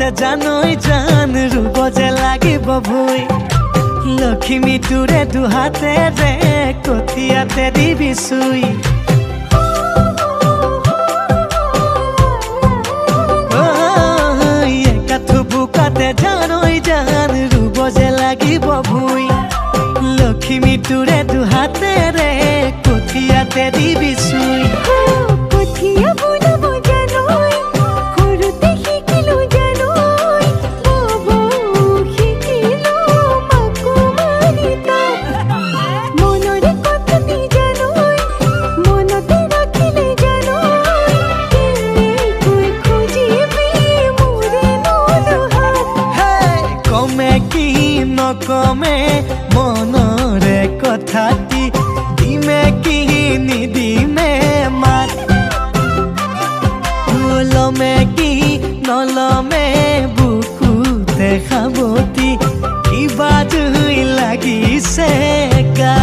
বুকাতে জানই জান ৰুব যে লাগিব ভুই লক্ষ্মী তোৰে দুহাতেৰে কঠিয়াতে দিবি চুই একাঠু বুকাতে জানই জান ৰুব যে লাগিব ভুই লক্ষ্মী তোৰে দুহাতেৰে কঠিয়াতে দিবি চুই কঠিয়া বুনাব জানই সৰুতে শিকিলো জানই বাবু শিকিলো মাকো মাৰি তাত মনৰে কথাটি জানই মনতে ৰাখিলে জানই কেনেকৈ খুজিবি মোৰে নলহাত কমে কি নকমে মনৰে কথাটি দিমে কি নিদিমে মাত লমে কি নলমে বুকুতে খাবতি কিবা জুই লাগিছে গা